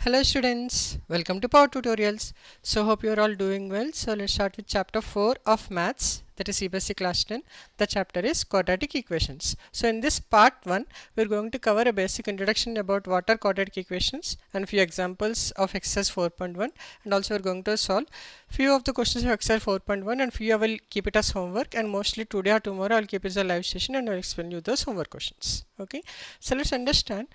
Hello students, welcome to Power Tutorials. So hope you are all doing well. So let's start with chapter 4 of maths, that is CBSE class 10. The chapter is quadratic equations. So in this part 1 we are going to cover a basic introduction about what are quadratic equations and few examples of exercise 4.1, and also we are going to solve few of the questions of exercise 4.1 and few I will keep it as homework, and mostly today or tomorrow I will keep it as a live session and I will explain you those homework questions. Okay, so let's understand.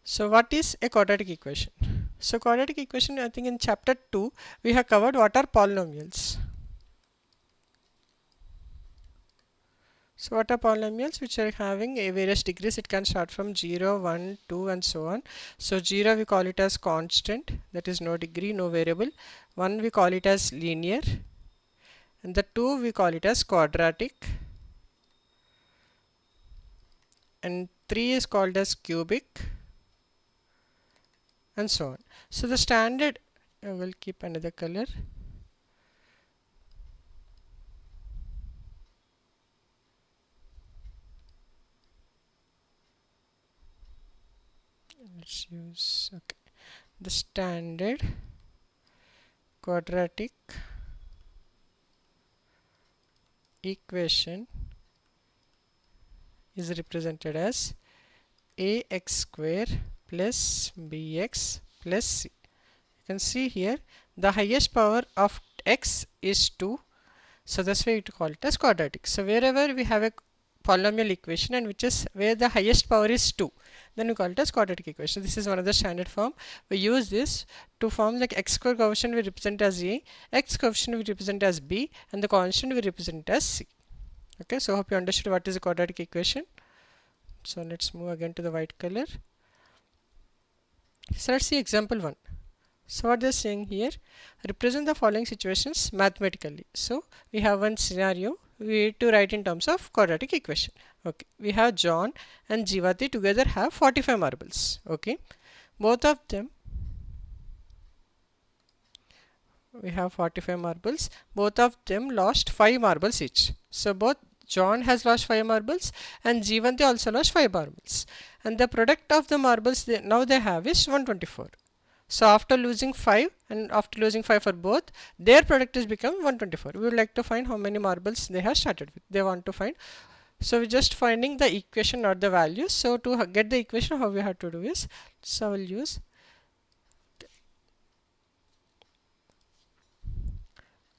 So what is a quadratic equation? So quadratic equation, I think in chapter 2 we have covered what are polynomials. So what are polynomials? Which are having a various degrees. It can start from 0, 1, 2 and so on. So 0 we call it as constant, that is no degree, no variable. 1 we call it as linear, and the 2 we call it as quadratic, and 3 is called as cubic, and so on. So the standard, I will keep another color. Let's use, okay, the standard quadratic equation is represented as ax square plus bx plus c. You can see here the highest power of x is 2, so that's why we call it as quadratic. So wherever we have a polynomial equation and which is where the highest power is 2, then we call it as quadratic equation. This is one of the standard form. We use this to form like x square coefficient we represent as a, x coefficient we represent as b, and the constant we represent as c. Okay, so hope you understood what is a quadratic equation. So let's move again to the white color. So let's see example 1. So what they're saying here, represent the following situations mathematically. So we have one scenario we need to write in terms of quadratic equation. Okay, we have John and Jivati together have 45 marbles. Okay, both of them, we have 45 marbles, both of them lost 5 marbles each. So both John has lost 5 marbles and Jivanti also lost 5 marbles, and the product of the marbles now they have is 124. So after losing 5 and after losing 5 for both, their product is become 124. We would like to find how many marbles they have started with. They want to find. So we're just finding the equation, not the values. So to get the equation, how we have to do is, so I will use,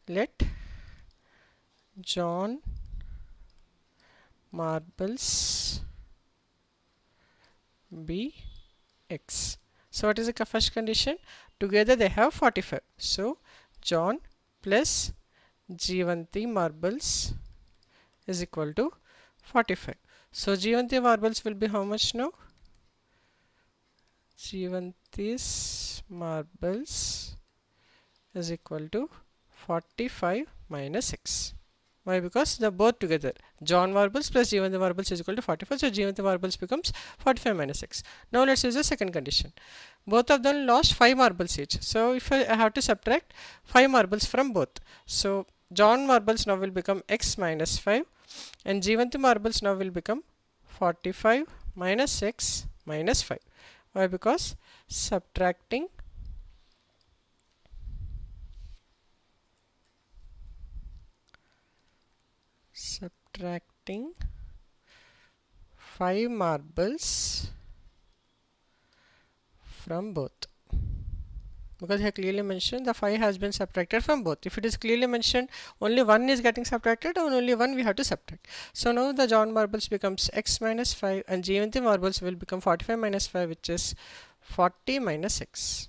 let John marbles be x. So what is the first condition? Together they have 45. So John plus Jivanti marbles is equal to 45. So Jivanti marbles will be how much now? Jivanti's marbles is equal to 45 minus x. Why? Because they are both together. John marbles plus Jivanti marbles is equal to 45. So Jivanti marbles becomes 45 minus x. Now let's use the second condition. Both of them lost 5 marbles each. So if I have to subtract 5 marbles from both. So John marbles now will become x minus 5, and Jivanti marbles now will become 45 minus x minus 5. Why? Because subtracting 5 marbles from both, because here clearly mentioned the 5 has been subtracted from both. If it is clearly mentioned only one is getting subtracted, and only one we have to subtract. So now the John marbles becomes x minus 5 and Jivanti marbles will become 45 minus 5, which is 40 minus x.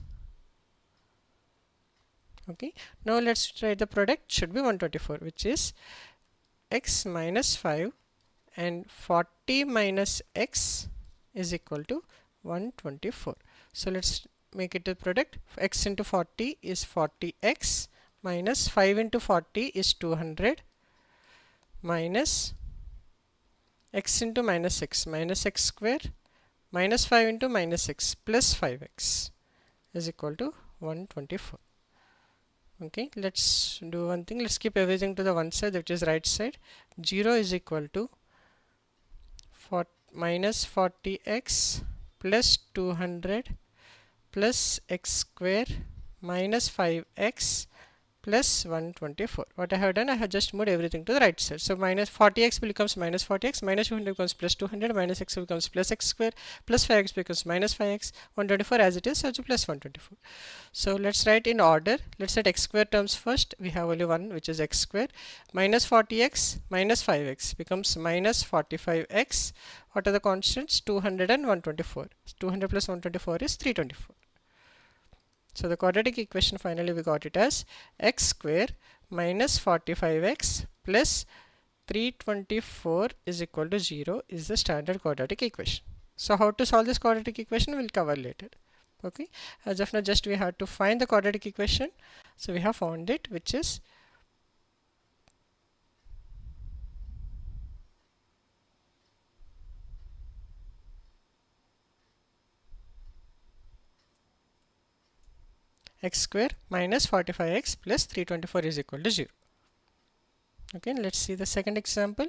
Okay, now let's try the product should be 124, which is x minus 5 and 40 minus x is equal to 124. So let's make it a product. X into 40 is 40x minus 5 into 40 is 200 minus x into minus x square minus 5 into minus x plus 5x is equal to 124. Okay, let's do one thing. Let's keep everything to the one side, that is right side. 0 is equal to minus 40x plus 200 plus x square minus 5x plus 124. What I have done, I have just moved everything to the right side. So minus 40x becomes minus 40x, minus 200 becomes plus 200, minus x becomes plus x square, plus 5x becomes minus 5x, 124 as it is, so plus 124. So let's write in order. Let's set x square terms first. We have only one, which is x square. Minus 40x minus 5x becomes minus 45x. What are the constants? 200 and 124. 200 plus 124 is 324. So the quadratic equation, finally we got it as x square minus 45x plus 324 is equal to 0 is the standard quadratic equation. So how to solve this quadratic equation we'll cover later. Okay, as of now just we have to find the quadratic equation. So we have found it, which is x square minus 45x plus 324 is equal to 0. Okay, let's see the second example.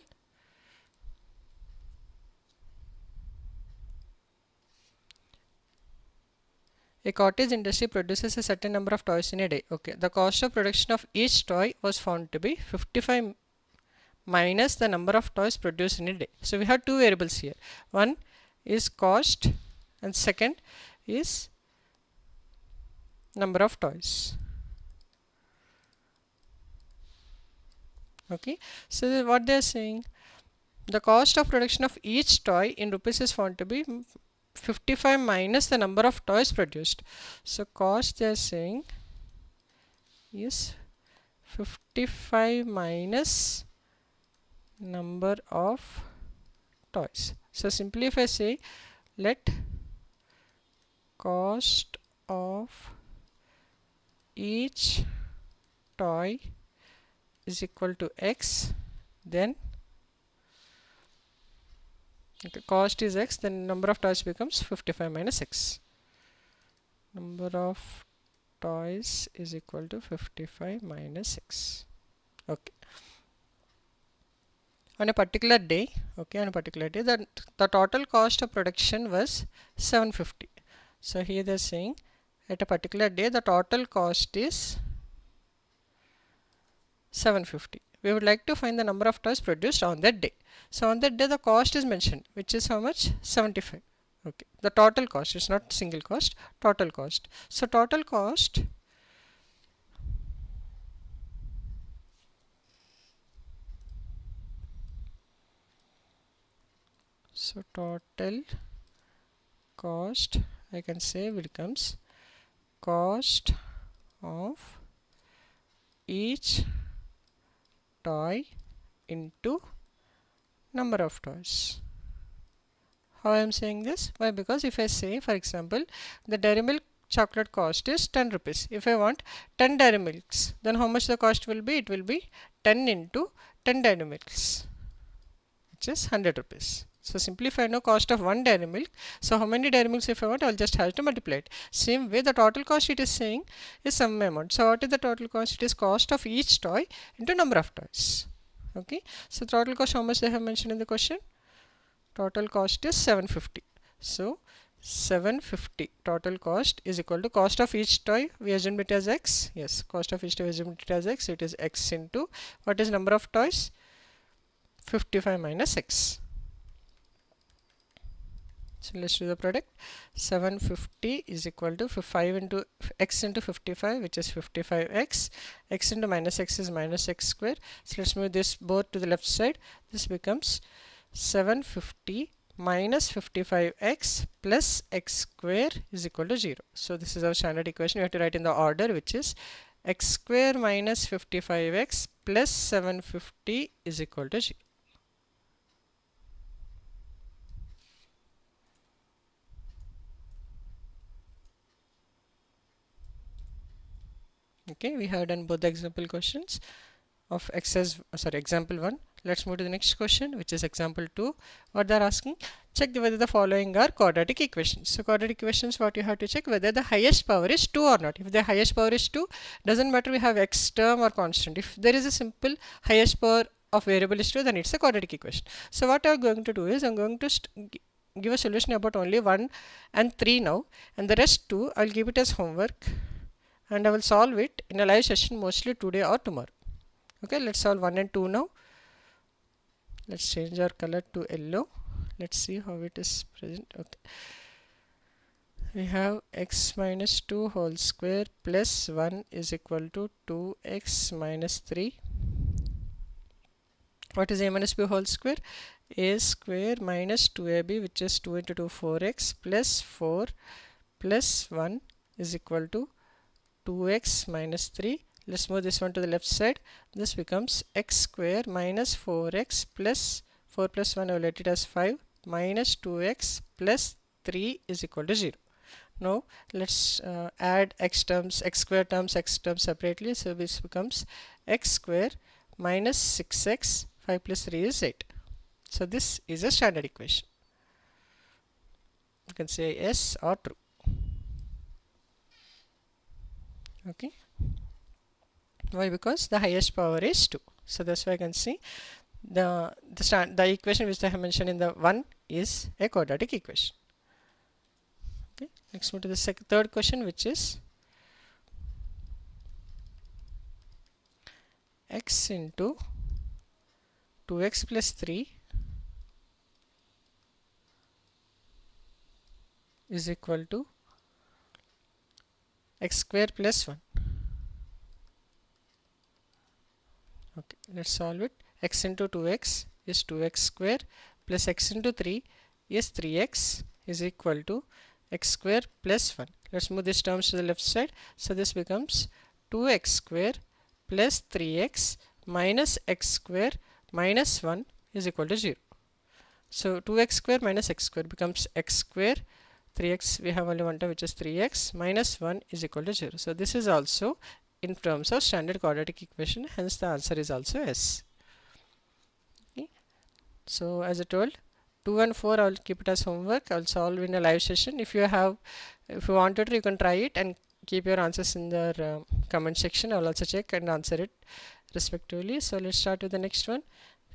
A cottage industry produces a certain number of toys in a day. Okay, the cost of production of each toy was found to be 55 minus the number of toys produced in a day. So we have two variables here. One is cost and second is number of toys. Okay, so what they are saying, the cost of production of each toy in rupees is found to be 55 minus the number of toys produced. So cost they are saying is 55 minus number of toys. So simply if I say let cost of each toy is equal to x, then okay, cost is x, then number of toys becomes 55 minus x. Number of toys is equal to 55 minus x. Okay. On a particular day, the total cost of production was 750. So here they are saying at a particular day the total cost is 750. We would like to find the number of toys produced on that day. So on that day the cost is mentioned, which is how much? 75. Okay, the total cost is not single cost, total cost. So total cost I can say becomes cost of each toy into number of toys. How I am saying this? Why? Because if I say, for example, the Dairy Milk chocolate cost is 10 rupees. If I want 10 Dairy Milks, then how much the cost will be? It will be 10 into 10 Dairy Milks, which is 100 rupees. So simply if I know cost of one Dairy Milk, so how many Dairy Milks if I want, I will just have to multiply it. Same way the total cost it is saying is some amount. So what is the total cost? It is cost of each toy into number of toys. Okay, so total cost, how much they have mentioned in the question? Total cost is 750. So 750 total cost is equal to cost of each toy. We assume it as x. Yes, cost of each toy we assume it as x. It is x into what is number of toys? 55 minus x. So let's do the product. 750 is equal to 5 into x into 55, which is 55x. X into minus x is minus x square. So let's move this both to the left side. This becomes 750 minus 55x plus x square is equal to 0. So this is our standard equation. We have to write in the order, which is x square minus 55x plus 750 is equal to 0. Okay, we have done both the example questions of example 1. Let's move to the next question, which is example 2. What they are asking, check whether the following are quadratic equations. So quadratic equations, what you have to check, whether the highest power is 2 or not. If the highest power is 2, doesn't matter we have x term or constant. If there is a simple highest power of variable is 2, then it's a quadratic equation. So what I'm going to do is I'm going to give a solution about only 1 and 3 now, and the rest 2 I will give it as homework, and I will solve it in a live session mostly today or tomorrow. Okay, let's solve 1 and 2 now. Let's change our color to yellow. Let's see how it is present. Okay, we have x minus 2 whole square plus 1 is equal to 2x minus 3. What is a minus b whole square? A square minus 2ab, which is 2 into 2 4x plus 4 plus 1 is equal to 2x minus 3. Let's move this one to the left side. This becomes x square minus 4x plus 4 plus 1, I will let it as 5, minus 2x plus 3 is equal to 0. Now let's add x terms, x square terms, x terms separately. So this becomes x square minus 6x, 5 plus 3 is 8. So this is a standard equation. You can say yes or true. Okay. Why? Because the highest power is 2. So that's why I can see the equation which I have mentioned in the 1 is a quadratic equation. Okay. Let's move to the third question, which is x into 2x plus 3 is equal to x square plus 1. Okay, let's solve it. X into 2x is 2x square plus x into 3 is 3x is equal to x square plus 1. Let's move these terms to the left side. So this becomes 2x square plus 3x minus x square minus 1 is equal to 0. So 2x square minus x square becomes x square, 3x we have only one term, which is 3x, minus 1 is equal to 0. So this is also in terms of standard quadratic equation, hence the answer is also S. Okay. So as I told, 2 and 4 I will keep it as homework. I will solve in a live session. If you wanted to, you can try it and keep your answers in the comment section. I will also check and answer it respectively. So let's start with the next one.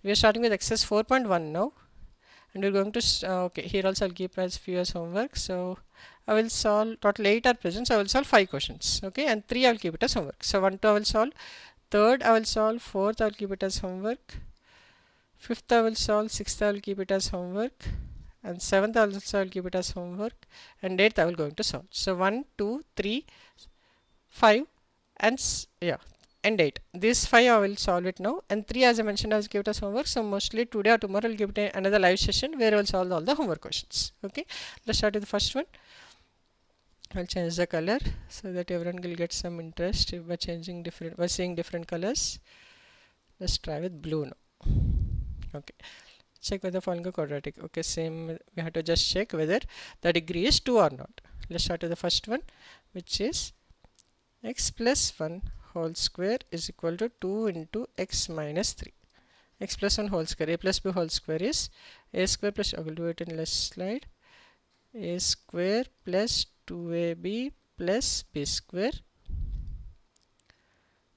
We are starting with exercise 4.1 now, and we're going to okay, here also I'll keep as few as homework. So I will solve total 8 are present, so I will solve 5 questions. Okay, and 3 I will keep it as homework. So 1, 2 I will solve, 3rd I will solve, 4th I will keep it as homework, 5th I will solve, 6th I will keep it as homework, and 7th also I will keep it as homework, and 8th I will going to solve. So 1, 2, 3, 5 and 8. These 5 I will solve it now, and 3 as I mentioned I will give it as homework. So mostly today or tomorrow I will give it another live session where I will solve all the homework questions. Okay, let's start with the first one. I will change the color so that everyone will get some interest by seeing different colors. Let's try with blue now. Okay, check whether following a quadratic. Okay, same, we have to just check whether the degree is 2 or not. Let's start with the first one, which is x plus 1 whole square is equal to 2 into x minus 3. X plus 1 whole square, a plus b whole square is a square plus, I will do it in last slide, a square plus 2ab plus b square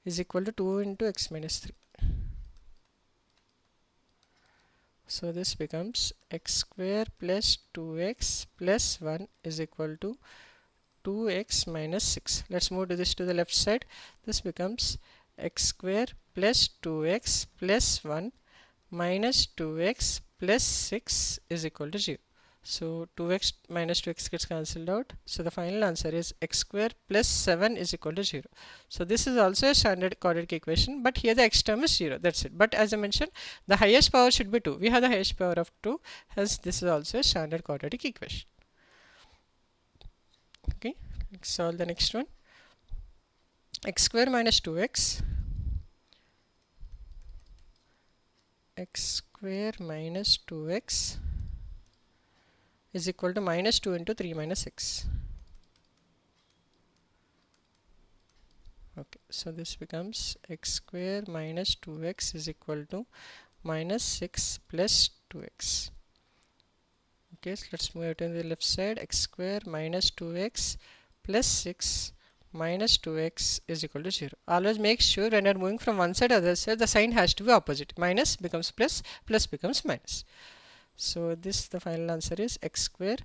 is equal to 2 into x minus 3. So this becomes x square plus 2x plus 1 is equal to 2x minus 6. Let's move this to the left side. This becomes x square plus 2x plus 1 minus 2x plus 6 is equal to 0. So 2x minus 2x gets cancelled out. So the final answer is x square plus 7 is equal to 0. So this is also a standard quadratic equation, but here the x term is 0. That's it. But as I mentioned, the highest power should be 2. We have the highest power of 2. Hence this is also a standard quadratic equation. Okay, let's solve the next one. X square minus 2x, x square minus 2x is equal to minus 2 into 3 minus x. Okay, so this becomes x square minus 2x is equal to minus 6 plus 2x. Okay, so let's move it to the left side. X square minus 2x plus 6 minus 2x is equal to 0. Always make sure when you are moving from one side to the other side, the sign has to be opposite. Minus becomes plus, plus becomes minus. So this, the final answer is x square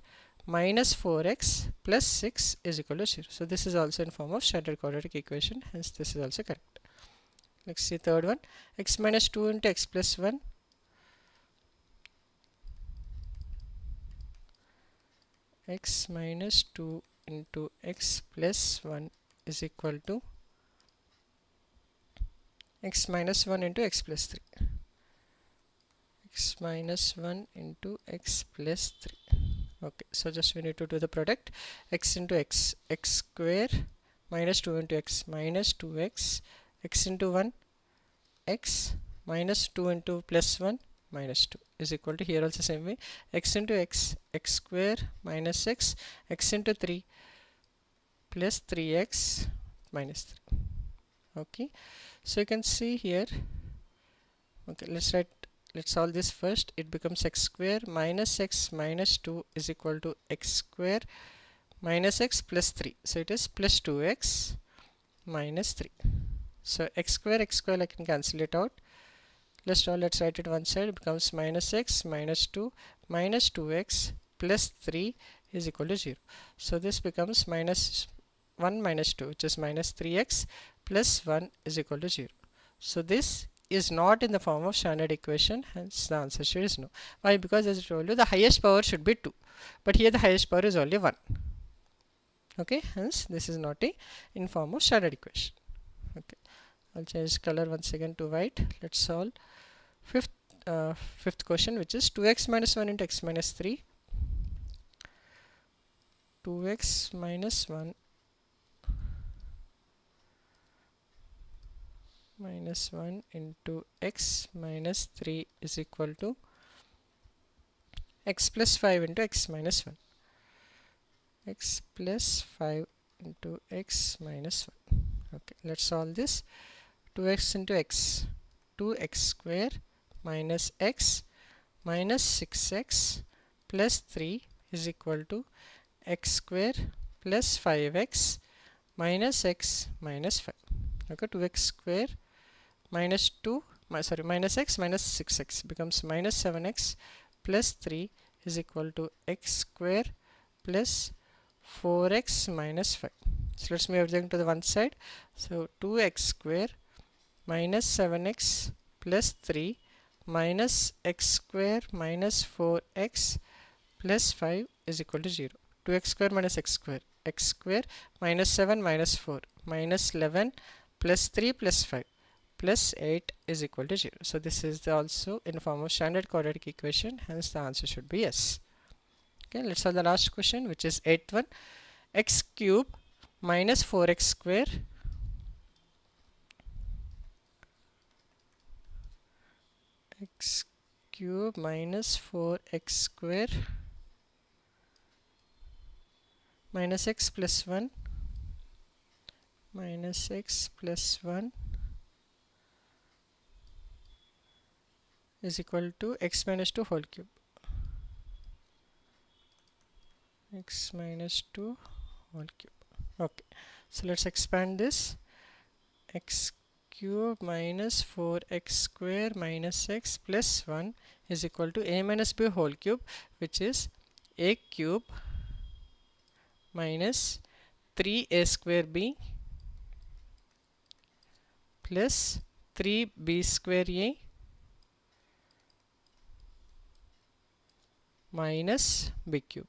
minus 4x plus 6 is equal to 0. So this is also in form of standard quadratic equation, hence this is also correct. Let's see third one. X minus 2 into x plus 1. X minus 2 into x plus 1 is equal to x minus 1 into x plus 3. X minus 1 into x plus 3. Okay, so just we need to do the product. X into x, x square minus 2 into x minus 2x, x into 1, x minus 2 into plus 1 minus 2 is equal to, here also same way, x into x, x square minus x, x into 3 plus 3x minus 3. Okay, so you can see here. Okay, let's solve this first. It becomes x square minus x minus 2 is equal to x square minus x plus 3. So it is plus 2x minus 3. So x square I can cancel it out. Let's write it one side. It becomes minus x minus 2 minus 2x plus 3 is equal to 0. So this becomes minus 1 minus 2, which is minus 3x plus 1 is equal to 0. So this is not in the form of standard equation, hence the answer here is no. Why? Because as I told you, the highest power should be 2, but here the highest power is only 1. Okay, hence this is not in form of standard equation. Okay, I'll change color once again to white. Let's solve fifth question, which is 2x minus 1 into x minus 3. 2x minus 1 minus 1 into x minus 3 is equal to x plus 5 into x minus 1. X plus 5 into x minus 1. Okay, let's solve this. 2x into x, 2x square minus x minus 6x plus 3 is equal to x square plus 5x minus x minus 5. Okay, 2x square minus 2 minus x minus 6x becomes minus 7x plus 3 is equal to x square plus 4x minus 5. So let's move everything to the one side. So 2x square minus 7x plus 3 minus x square minus 4x plus 5 is equal to 0. 2x square minus x square minus 7 minus 4 minus 11 plus 3 plus 5 plus 8 is equal to 0. So this is also in form of standard quadratic equation, hence the answer should be yes. Okay, let's solve the last question, which is 8th one. X cube minus 4x square x cube minus 4x square minus x plus 1 minus x plus 1 is equal to x minus 2 whole cube. X minus 2 whole cube. Okay, so let's expand this. X cube minus 4x square minus x plus 1 is equal to a minus b whole cube, which is a cube minus 3a square b plus 3b square a minus b cube.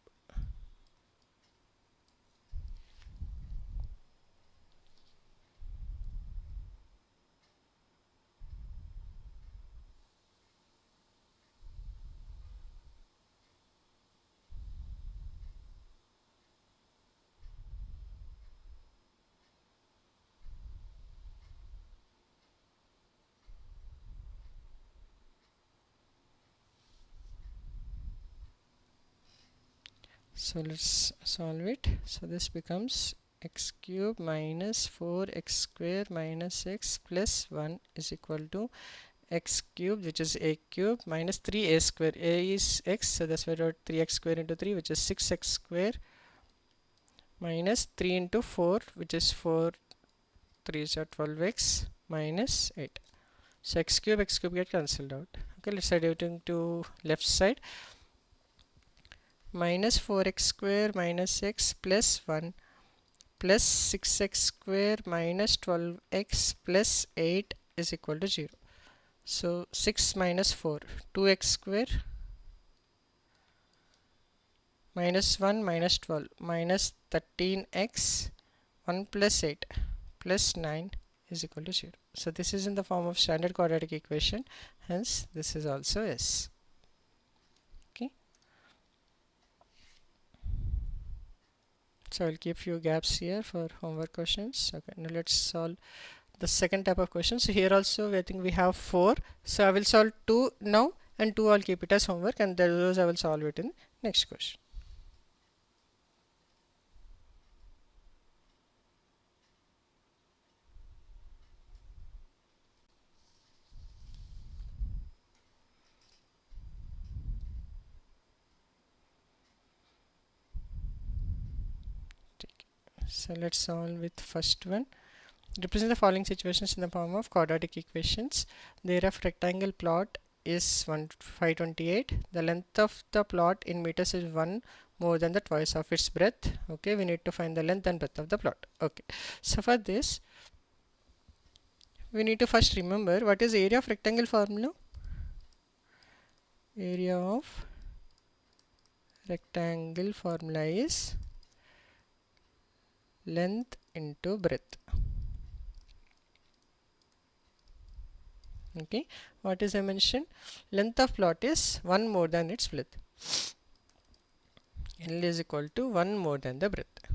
So let's solve it. So this becomes x cube minus 4x square minus x plus 1 is equal to x cube, which is a cube, minus 3a square. A is x, so that's why I wrote 3x square into 3, which is 6x square, minus 3 into 4, which is 4, 3 is 12x minus 8. So x cube get cancelled out. Okay, let's add everything to left side. minus 4x square minus x plus 1 plus 6x square minus 12x plus 8 is equal to 0. So 6 minus 4, 2x square minus 1 minus 12 minus 13x 1 plus 8 plus 9 is equal to 0. So this is in the form of standard quadratic equation, hence this is also S. Okay. So I'll keep few gaps here for homework questions. Okay, now let's solve the second type of question. So here also I think we have 4. So I will solve 2 now and 2 I'll keep it as homework, and those I will solve it in next question. So let's solve with first one. Represent the following situations in the form of quadratic equations. The area of rectangle plot is 528. The length of the plot in meters is 1 more than the twice of its breadth. Okay, we need to find the length and breadth of the plot. Okay, so for this we need to first remember what is area of rectangle formula. Area of rectangle formula is length into breadth. Okay, what is I mentioned? Length of plot is 1 more than its breadth. L is equal to 1 more than the breadth.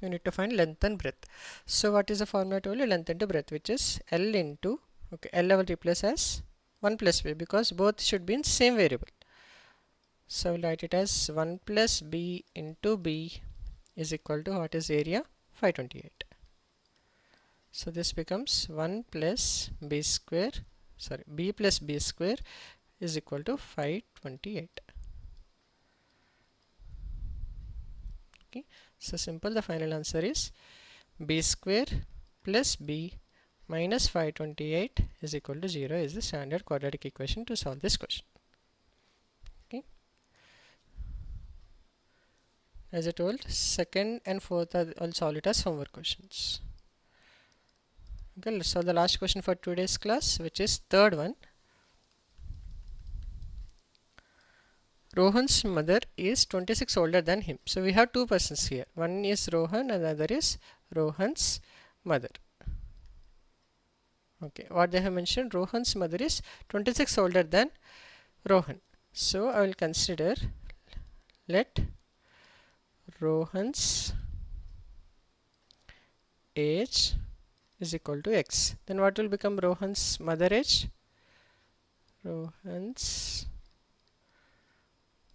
You need to find length and breadth. So what is the formula told you? Length into breadth, which is L into, okay, L I will replace as 1 plus B because both should be in same variable. So I will write it as 1 plus B into B is equal to what is area? 528. So this becomes 1 plus B square, sorry, B plus B square is equal to 528. Okay, so simple. The final answer is B square plus B minus 528 is equal to 0 is the standard quadratic equation to solve this question. Okay, as I told, second and fourth I'll solve it as homework questions. Okay, let's solve the last question for today's class, which is third one. Rohan's mother is 26 older than him. So we have two persons here. One is Rohan and the other is Rohan's mother. Okay, what they have mentioned, Rohan's mother is 26 older than Rohan. So I will consider, let Rohan's age is equal to x. Then what will become Rohan's mother age? Rohan's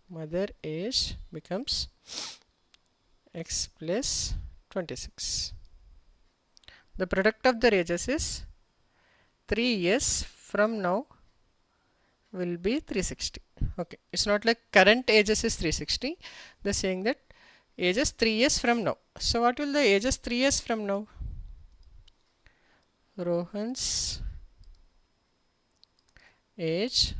mother age becomes x plus 26. The product of their ages is 3 years from now will be 360. Okay, it's not like current ages is 360. They're saying that ages 3 years from now. So what will the ages 3 years from now? Rohan's age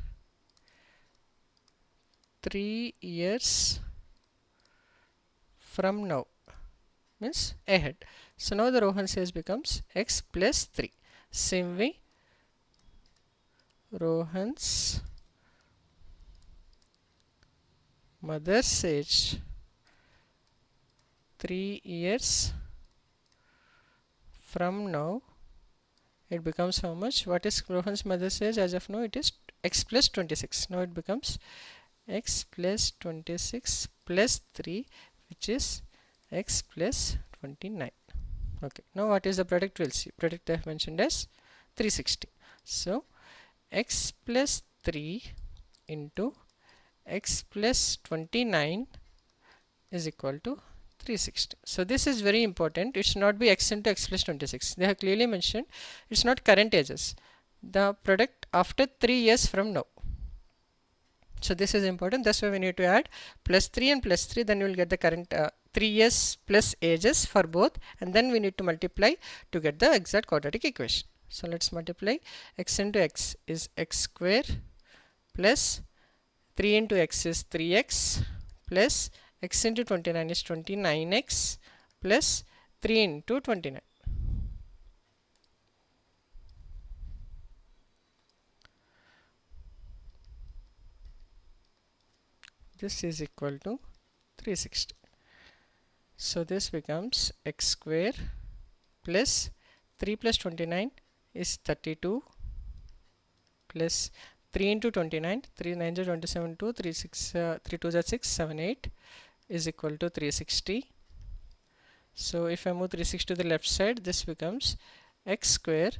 3 years from now means ahead. So now the Rohan's age becomes x plus 3. Same way, Rohan's mother's age 3 years from now, it becomes how much? What is Rohan's mother's age as of now? It is x plus 26. Now it becomes x plus 26 plus 3, which is x plus 29. Okay, now what is the product? We'll see. Product I have mentioned as 360. So x plus 3 into x plus 29 is equal to 360. So this is very important. It should not be x into x plus 26. They have clearly mentioned it's not current ages. The product after 3 years from now. So this is important. That's why we need to add plus 3 and plus 3. Then you will get the current 3 years plus ages for both. And then we need to multiply to get the exact quadratic equation. So let's multiply. X into x is x square plus 3 into x is 3x plus x into 29 is 29x plus 3 into 29. This is equal to 360. So this becomes x square plus 3 plus 29 is 32 plus 3 into 29, 3 9 is 27, 2, 3 6, 3 2 is 6, 7 8 is equal to 360. So if I move 360 to the left side, this becomes x square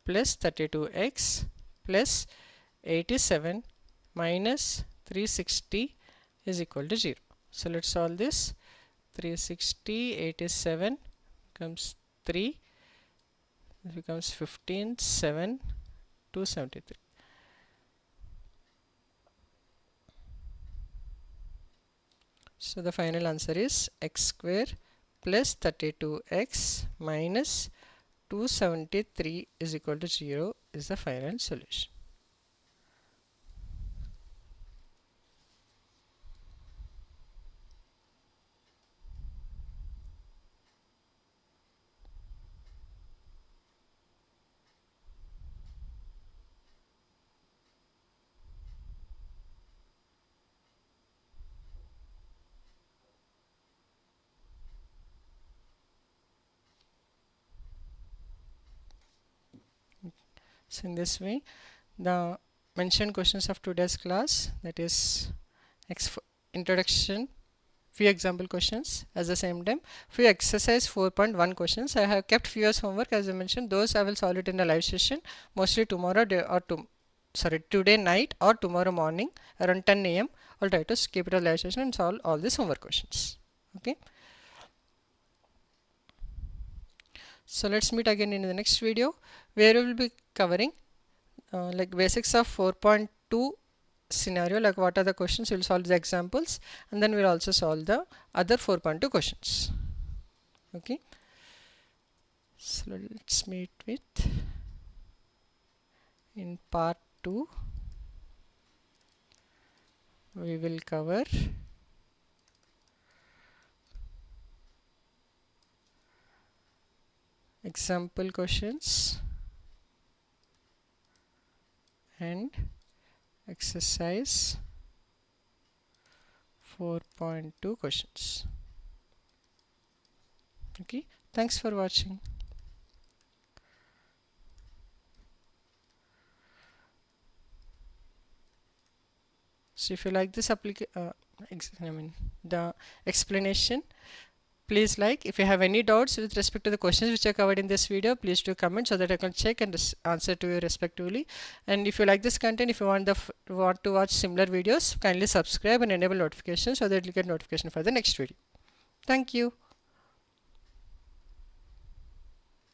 plus 32x plus 87 minus 360 is equal to 0. So let's solve this. 360, 87 becomes 3, this becomes 15, 7, 273. So the final answer is x square plus 32x minus 273 is equal to 0 is the final solution. So in this way, the mentioned questions of today's class, that is introduction, few example questions, at the same time few exercise 4.1 questions. I have kept few as homework, as I mentioned. Those I will solve it in a live session, mostly tomorrow day or today night or tomorrow morning around 10 a.m. I'll try to keep it a live session and solve all these homework questions. Okay. So let's meet again in the next video, where we will be covering like basics of 4.2 scenario, like what are the questions, we'll solve the examples, and then we'll also solve the other 4.2 questions. Okay. So let's meet with in part 2. We will cover example questions and exercise 4.2 questions. Okay, thanks for watching. So if you like this the explanation, please like. If you have any doubts with respect to the questions which are covered in this video, please do comment so that I can check and answer to you respectively. And if you like this content, if you want to watch similar videos, kindly subscribe and enable notifications so that you get notification for the next video. Thank you.